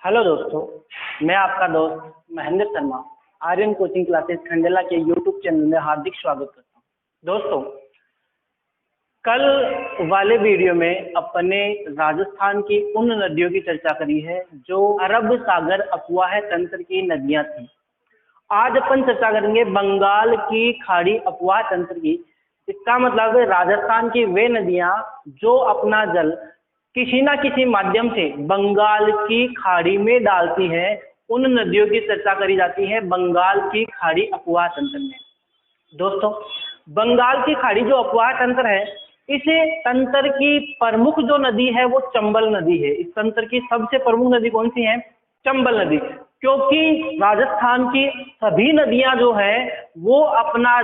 Hello दोस्तों, मैं आपका दोस्त महेंद्र शर्मा आर्यन कोचिंग क्लासेस खंडेला के यूट्यूब चैनल में हार्दिक स्वागत करता हूं। दोस्तों, कल वाले वीडियो में अपने राजस्थान की उन नदियों की चर्चा करी है जो अरब सागर अफवाह तंत्र की नदियां थी। आज अपन चर्चा करेंगे बंगाल की खाड़ी अफवाह तंत्र की। इसका मतलब है राजस्थान की वे नदियां जो अपना जल किसी ना किसी माध्यम से बंगाल की खाड़ी में डालती है, उन नदियों की चर्चा करी जाती है बंगाल की खाड़ी अफवाह तंत्र में। दोस्तों, बंगाल की खाड़ी जो अफवाह तंत्र है, इसे तंत्र की प्रमुख जो नदी है वो चंबल नदी है। इस तंत्र की सबसे प्रमुख नदी कौन सी है? चंबल नदी। क्योंकि राजस्थान की सभी नदियां जो है वो अपना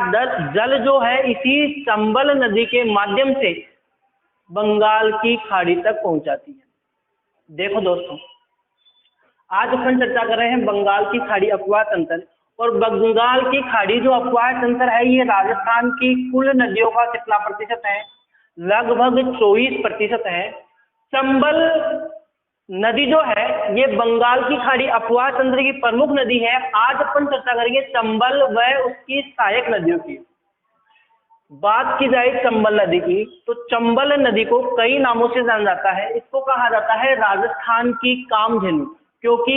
जल जो है इसी चंबल नदी के माध्यम से बंगाल की खाड़ी तक पहुंचाती है। देखो दोस्तों, आज अपन चर्चा कर रहे हैं बंगाल की खाड़ी अफवाह तंत्र। और बंगाल की खाड़ी जो अफवाह तंत्र है, ये राजस्थान की कुल नदियों का कितना प्रतिशत है? लगभग 24% है। चंबल नदी जो है ये बंगाल की खाड़ी अफवाह तंत्र की प्रमुख नदी है। आज अपन चर्चा करेंगे चंबल व उसकी सहायक नदियों की। बात की जाए चंबल नदी की, तो चंबल नदी को कई नामों से जाना जाता है। इसको कहा जाता है राजस्थान की कामधेनु, क्योंकि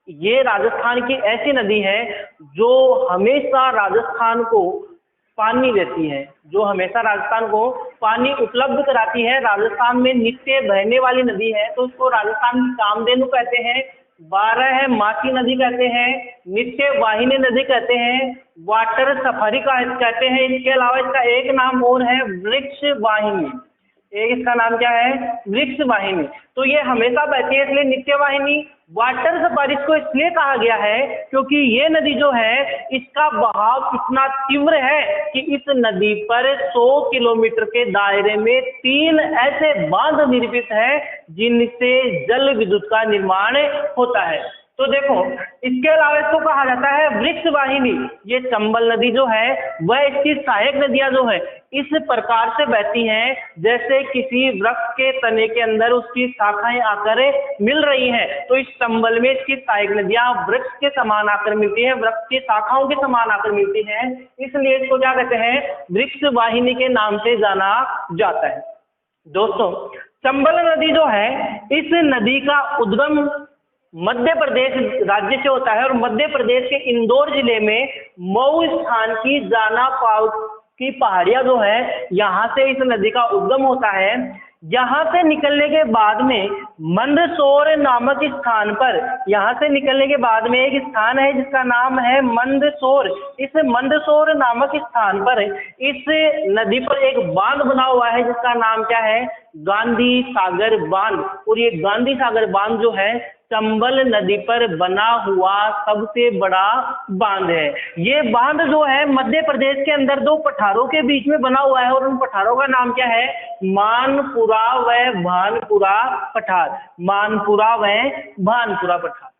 ये राजस्थान की ऐसी नदी है जो हमेशा राजस्थान को पानी देती है, जो हमेशा राजस्थान को पानी उपलब्ध कराती है। राजस्थान में नित्य बहने वाली नदी है, तो इसको राजस्थान की कामधेनु कहते हैं। 12 मासी नदी कहते हैं, नित्य वाहिनी नदी कहते हैं, वाटर सफारी का कहते हैं। इसके अलावा इसका एक नाम और है वृक्ष वाहिनी। एक इसका नाम क्या है? वृक्ष वाहिनी। तो ये हमेशा बहती है, इसलिए नित्य वाहिनी। वाटर सफारी को इसलिए कहा गया है क्योंकि ये नदी जो है इसका बहाव इतना तीव्र है कि इस नदी पर 100 किलोमीटर के दायरे में 3 ऐसे बांध निर्मित है जिनसे जल विद्युत का निर्माण होता है। तो देखो, इसके अलावा इसको कहा जाता है वृक्ष वाहिनी। ये चंबल नदी जो है वह इसकी सहायक नदियां जो है इस प्रकार से बहती हैं जैसे किसी वृक्ष के तने के अंदर उसकी शाखाएं आकर मिल रही हैं। तो इस चंबल में इसकी सहायक नदियां वृक्ष के समान आकर मिलती हैं, वृक्ष की शाखाओं के समान आकर मिलती हैं, इसलिए इसको क्या कहते हैं? वृक्ष वाहिनी के नाम से जाना जाता है। दोस्तों, चंबल नदी जो है इस नदी का उद्गम मध्य प्रदेश राज्य से होता है और मध्य प्रदेश के इंदौर जिले में मऊ स्थान की जाना पाव की पहाड़ियां जो है यहाँ से इस नदी का उद्गम होता है। यहाँ से निकलने के बाद में मंदसौर नामक स्थान पर, यहाँ से निकलने के बाद में एक स्थान है जिसका नाम है मंदसौर। इस मंदसौर नामक स्थान पर इस नदी पर एक बांध बना हुआ है जिसका नाम क्या है? गांधी सागर बांध। और ये गांधी सागर बांध जो है चंबल नदी पर बना हुआ सबसे बड़ा बांध है। ये बांध जो है मध्य प्रदेश के अंदर 2 पठारों के बीच में बना हुआ है और उन पठारों का नाम क्या है? मानपुरा व भानपुरा पठार। मानपुरा व भानपुरा पठार।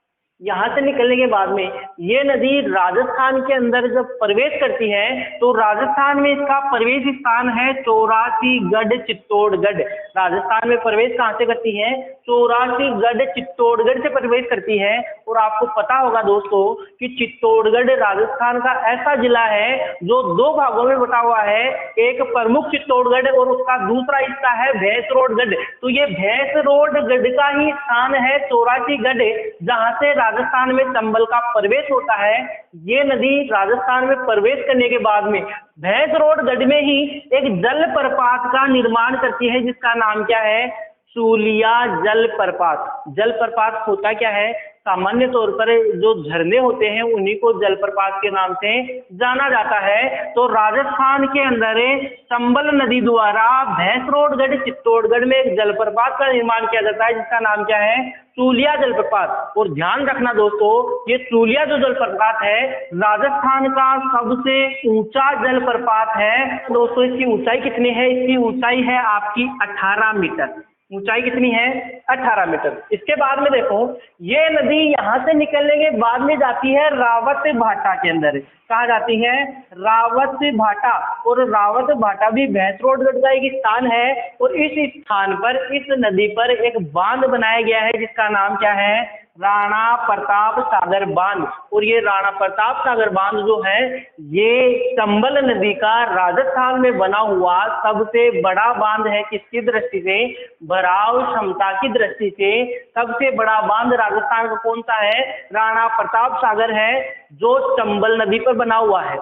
यहाँ से निकलने के बाद में ये नदी राजस्थान के अंदर जब प्रवेश करती है तो राजस्थान में इसका प्रवेश स्थान है 84गढ़ चित्तौड़गढ़। राजस्थान में प्रवेश कहाँ से करती है? 84गढ़ चित्तौड़गढ़ से प्रवेश करती है। और आपको पता होगा दोस्तों कि चित्तौड़गढ़ राजस्थान का ऐसा जिला है जो 2 भागों में बटा हुआ है। एक प्रमुख चित्तौड़गढ़ और उसका दूसरा हिस्सा है भैंसरोडगढ़। तो ये भैंसरोडगढ़ का ही स्थान है 84गढ़, जहां से राजस्थान में चंबल का प्रवेश होता है। ये नदी राजस्थान में प्रवेश करने के बाद में भैंसरोडगढ़ में ही एक जलप्रपात का निर्माण करती है जिसका नाम क्या है? सूलिया जलप्रपात। जलप्रपात होता क्या है? सामान्य तौर पर जो झरने होते हैं उन्हीं को जलप्रपात के नाम से जाना जाता है। तो राजस्थान के अंदर चंबल नदी द्वारा भैंसरोडगढ़ चित्तौड़गढ़ में एक जलप्रपात का निर्माण किया जाता है जिसका नाम क्या है? सूलिया जलप्रपात। और ध्यान रखना दोस्तों, ये सूलिया जो जलप्रपात है राजस्थान का सबसे ऊंचा जलप्रपात है। दोस्तों, इसकी ऊंचाई कितनी है? इसकी ऊंचाई है आपकी 18 मीटर। ऊंचाई कितनी है? 18 मीटर। इसके बाद में देखो, ये नदी यहाँ से निकलने के बाद में जाती है रावत भाटा के अंदर। कहा जाती है? रावत भाटा। और रावत भाटा भी भैंसरोडगढ़ का एक स्थान है और इस स्थान पर, इस नदी पर एक बांध बनाया गया है जिसका नाम क्या है? राणा प्रताप सागर बांध। और ये राणा प्रताप सागर बांध जो है ये चंबल नदी का राजस्थान में बना हुआ सबसे बड़ा बांध है। किसकी दृष्टि से? भराव क्षमता की दृष्टि से सबसे बड़ा बांध राजस्थान का कौन सा है? राणा प्रताप सागर है, जो चंबल नदी पर बना हुआ है।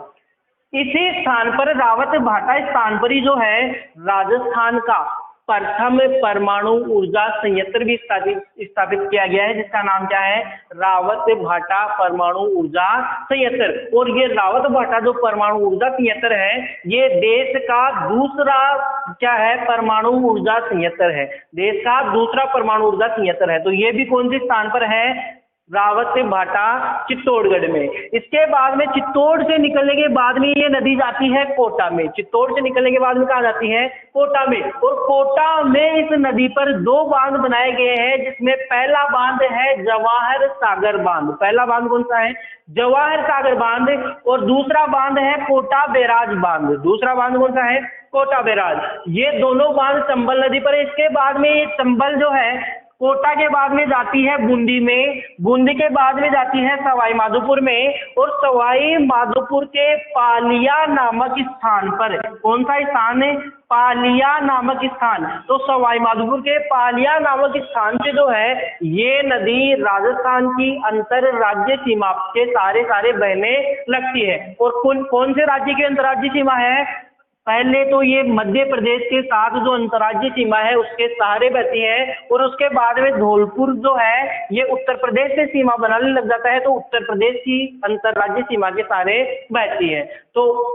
इसी स्थान पर रावत भाटा स्थान पर ही जो है राजस्थान का प्रथम परमाणु ऊर्जा संयंत्र भी स्थापित किया गया है, जिसका नाम क्या है? रावत भाटा परमाणु ऊर्जा संयंत्र। और ये रावत भाटा जो परमाणु ऊर्जा संयंत्र है ये देश का दूसरा क्या है? परमाणु ऊर्जा संयंत्र है, देश का दूसरा परमाणु ऊर्जा संयंत्र है। तो ये भी कौन से स्थान पर है? रावत भाटा चित्तौड़गढ़ में। इसके बाद में चित्तौड़ से निकलने के बाद में ये नदी जाती है कोटा में। चित्तौड़ से निकलने के बाद में कहाँ जाती है? कोटा में। और कोटा में इस नदी पर दो बांध बनाए गए हैं, जिसमें पहला बांध है जवाहर सागर बांध। पहला बांध कौन सा है? जवाहर सागर बांध। और दूसरा बांध है कोटा बैराज बांध। दूसरा बांध कौन सा है? कोटा बैराज। ये दोनों बांध चंबल नदी पर है। इसके बाद में ये चंबल जो है कोटा के बाद में जाती है बूंदी में, बूंदी के बाद में जाती है सवाई माधोपुर में, और सवाई माधोपुर के पालिया नामक स्थान पर, कौन सा स्थान है? पालिया नामक स्थान। तो सवाई माधोपुर के पालिया नामक स्थान से जो है ये नदी राजस्थान की अंतर राज्य सीमा के सारे बहने लगती है। और कौन से राज्य की अंतर्राज्यीय सीमा है? पहले तो ये मध्य प्रदेश के साथ जो अंतर्राज्यीय सीमा है उसके सहारे बहती है, और उसके बाद में धौलपुर जो है ये उत्तर प्रदेश से सीमा बनाने लग जाता है, तो उत्तर प्रदेश की अंतर्राज्यीय सीमा के सहारे बहती है। तो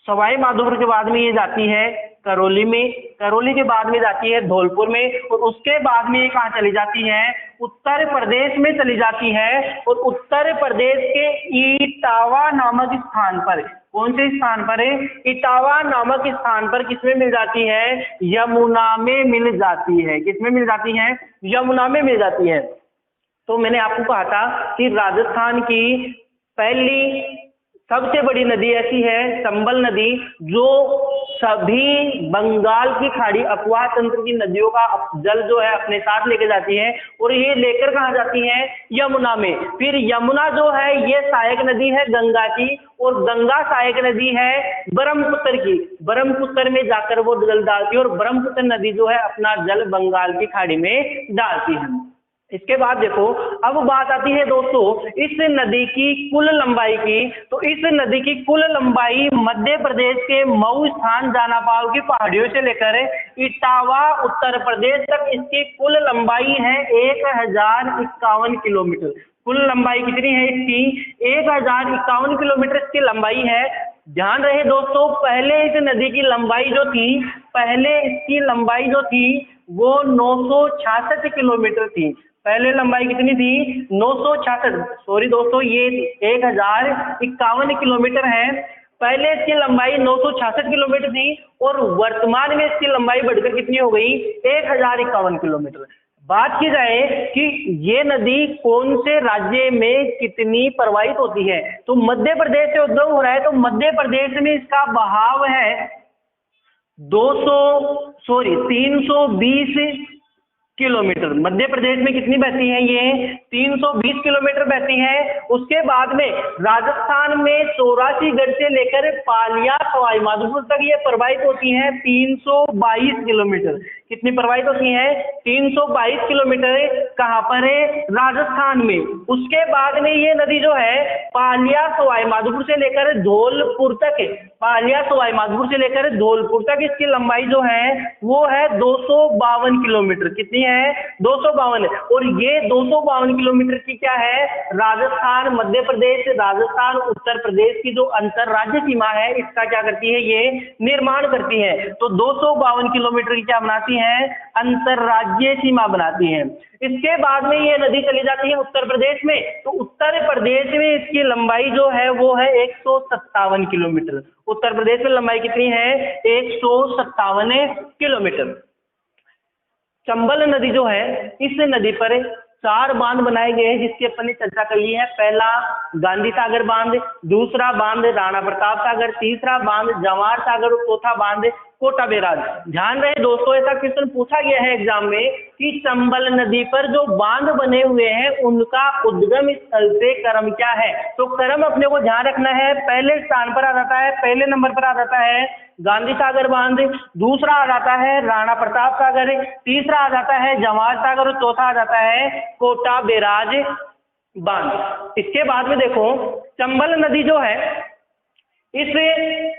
सवाई माधोपुर के बाद में ये जाती है करौली में, करौली के बाद में जाती है धौलपुर में, और उसके बाद में ये कहाँ चली जाती है? उत्तर प्रदेश में चली जाती है। और उत्तर प्रदेश के इटावा नामक स्थान पर, कौन से स्थान पर है? इटावा नामक स्थान पर किसमें मिल जाती है? यमुना में मिल जाती है। किसमें मिल जाती है? यमुना में मिल जाती है। तो मैंने आपको कहा था कि राजस्थान की पहली सबसे बड़ी नदी ऐसी है चंबल नदी, जो सभी बंगाल की खाड़ी अफवाह तंत्र की नदियों का जल जो है अपने साथ लेके जाती है, और ये लेकर कहाँ जाती है? यमुना में। फिर यमुना जो है ये सहायक नदी है गंगा की, और गंगा सहायक नदी है ब्रह्मपुत्र की। ब्रह्मपुत्र में जाकर वो जल डालती है, और ब्रह्मपुत्र नदी जो है अपना जल बंगाल की खाड़ी में डालती है। इसके बाद देखो, अब बात आती है दोस्तों इस नदी की कुल लंबाई की। तो इस नदी की कुल लंबाई मध्य प्रदेश के मऊ स्थान जानापाव की पहाड़ियों से लेकर इटावा उत्तर प्रदेश तक इसकी कुल लंबाई है 1051 किलोमीटर। कुल लंबाई कितनी है इसकी? 1051 किलोमीटर इसकी लंबाई है। ध्यान रहे दोस्तों, पहले इस नदी की लंबाई जो थी, पहले इसकी लंबाई जो थी वो 966 किलोमीटर थी। पहले लंबाई कितनी थी? 966। सॉरी दोस्तों, ये 1051 किलोमीटर है। पहले इसकी लंबाई 966 किलोमीटर थी, और वर्तमान में इसकी लंबाई बढ़कर कितनी हो गई? 1051 किलोमीटर। बात की जाए कि ये नदी कौन से राज्य में कितनी प्रवाहित होती है, तो मध्य प्रदेश से उद्भव हो रहा है, तो मध्य प्रदेश में इसका बहाव है 320 किलोमीटर। मध्य प्रदेश में कितनी बहती है? ये 320 किलोमीटर बहती है। उसके बाद में राजस्थान में 84गढ़ से लेकर पालिया सवाई माधोपुर तक ये प्रवाहित होती है 322 किलोमीटर। कितनी प्रवाहित होती है? 322 किलोमीटर। कहाँ पर है? राजस्थान में। उसके बाद में ये नदी जो है पालिया सवाई माधोपुर से लेकर धौलपुर तक, पालिया सवाई माधोपुर से लेकर धौलपुर तक इसकी लंबाई जो है वो है 252 किलोमीटर। कितनी है? 252। और ये 252 किलोमीटर की क्या है? राजस्थान, मध्य प्रदेश, राजस्थान, उत्तर प्रदेश की जो अंतर राज्य सीमा है इसका क्या करती है? ये निर्माण करती है। तो 252 किलोमीटर की क्या बनाती है? अंतरराज्यीय सीमा बनाती है। इसके बाद में ये नदी चली जाती है उत्तर प्रदेश में, तो उत्तर प्रदेश में इसकी लंबाई जो है वो है 157 किलोमीटर। उत्तर प्रदेश में लंबाई कितनी है? 157 किलोमीटर। चंबल नदी जो है, इस नदी पर 4 बांध बनाए गए हैं जिसकी अपन ने चर्चा कर ली है। पहला गांधी सागर बांध, दूसरा बांध राणा प्रताप सागर, तीसरा बांध जवाहर सागर, और चौथा बांध कोटा बैराज। ध्यान रहे दोस्तों, ऐसा क्वेश्चन पूछा गया है एग्जाम में कि चंबल नदी पर जो बांध बने हुए हैं उनका उद्गम स्थल से क्रम क्या है। तो क्रम अपने को ध्यान रखना है, पहले स्थान पर आ जाता है, पहले नंबर पर आ जाता है गांधी सागर बांध, दूसरा आ जाता है राणा प्रताप सागर, तीसरा आ जाता है जवाहर सागर और चौथा आ जाता है कोटा बैराज बांध। इसके बाद में देखो चंबल नदी जो है, इस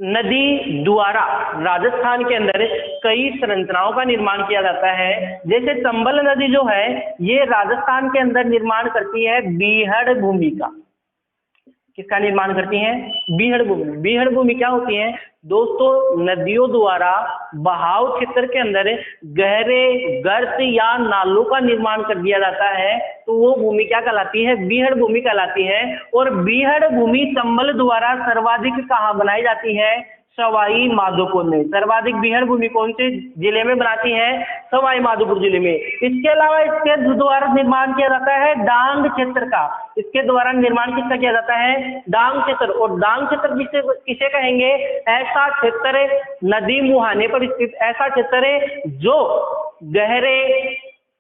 नदी द्वारा राजस्थान के अंदर कई संरचनाओं का निर्माण किया जाता है। जैसे चंबल नदी जो है ये राजस्थान के अंदर निर्माण करती है बीहड़ भूमि का। किसका निर्माण करती हैं? बीहड़ भूमि। बीहड़ भूमि क्या होती है दोस्तों? नदियों द्वारा बहाव क्षेत्र के अंदर गहरे गर्त या नालों का निर्माण कर दिया जाता है, तो वो भूमि क्या कहलाती है? बीहड़ भूमि कहलाती है। और बीहड़ भूमि चंबल द्वारा सर्वाधिक कहाँ बनाई जाती है? सवाई माधोपुर में। सर्वाधिक बीहड़ भूमि कौन से जिले में बनाती है? सवाई माधोपुर जिले में। इसके अलावा इसके द्वारा निर्माण किया जाता है डांग क्षेत्र का। इसके द्वारा निर्माण किसका किया जाता है? डांग क्षेत्र। और डांग क्षेत्र किसे कहेंगे? ऐसा क्षेत्र नदी मुहाने पर स्थित ऐसा क्षेत्र जो गहरे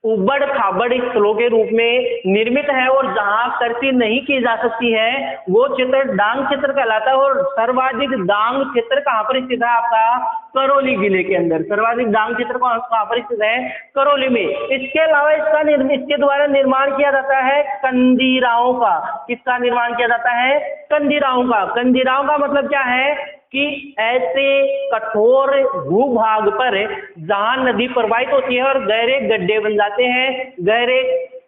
उबड़ खाबड़ स्थलों के रूप में निर्मित है और जहां कृषि नहीं की जा सकती है वो क्षेत्र डांग क्षेत्र कहलाता है। और सर्वाधिक डांग क्षेत्र कहां पर स्थित है? आपका करौली जिले के अंदर। सर्वाधिक डांग क्षेत्र कहां पर स्थित है? करौली में। इसके अलावा इसके द्वारा निर्माण किया जाता है कंदीराओं का। किसका निर्माण किया जाता है? कंदीराओं का। कंदीराओं का मतलब क्या है कि ऐसे कठोर भूभाग पर जहां नदी प्रवाहित होती है और गहरे गड्ढे बन जाते हैं, गहरे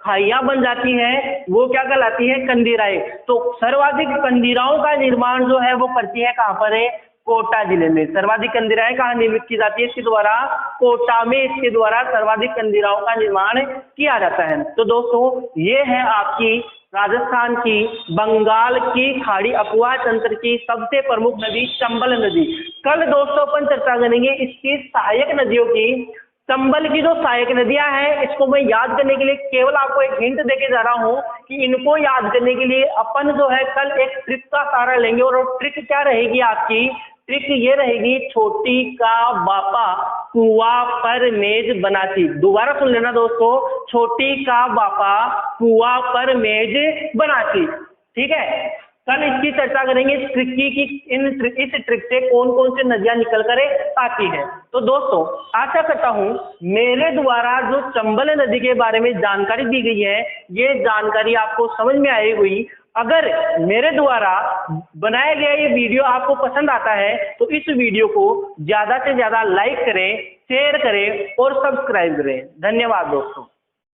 खाइयां बन जाती हैं, वो क्या कहलाती है? कंदीराएं। तो सर्वाधिक कंदीराओं का निर्माण जो है वो करती है कहां पर है? कोटा जिले में। सर्वाधिक कंदीराएं कहां निर्मित की जाती है? इसके द्वारा कोटा में इसके द्वारा सर्वाधिक कंदीराओं का निर्माण किया जाता है। तो दोस्तों ये है आपकी राजस्थान की बंगाल की खाड़ी अपवाह तंत्र की सबसे प्रमुख नदी चंबल नदी। कल दोस्तों अपन चर्चा करेंगे इसकी सहायक नदियों की। चंबल की जो सहायक नदियां हैं इसको मैं याद करने के लिए केवल आपको एक हिंट देके जा रहा हूं कि इनको याद करने के लिए अपन जो है कल एक ट्रिक का सहारा लेंगे। और ट्रिक क्या रहेगी आपकी? ट्रिक ये रहेगी छोटी का बापा कुआं पर मेज बनाती। दोबारा सुन लेना दोस्तों, छोटी का बापा कुआं पर मेज बनाती। ठीक है, कल इसकी चर्चा करेंगे इस ट्रिक की कि इस ट्रिक से कौन कौन सी नदियां निकल कर आती है। तो दोस्तों आशा करता हूं मेरे द्वारा जो चंबल नदी के बारे में जानकारी दी गई है ये जानकारी आपको समझ में आई हुई। अगर मेरे द्वारा बनाया गया ये वीडियो आपको पसंद आता है तो इस वीडियो को ज्यादा से ज्यादा लाइक करें, शेयर करें और सब्सक्राइब करें। धन्यवाद दोस्तों।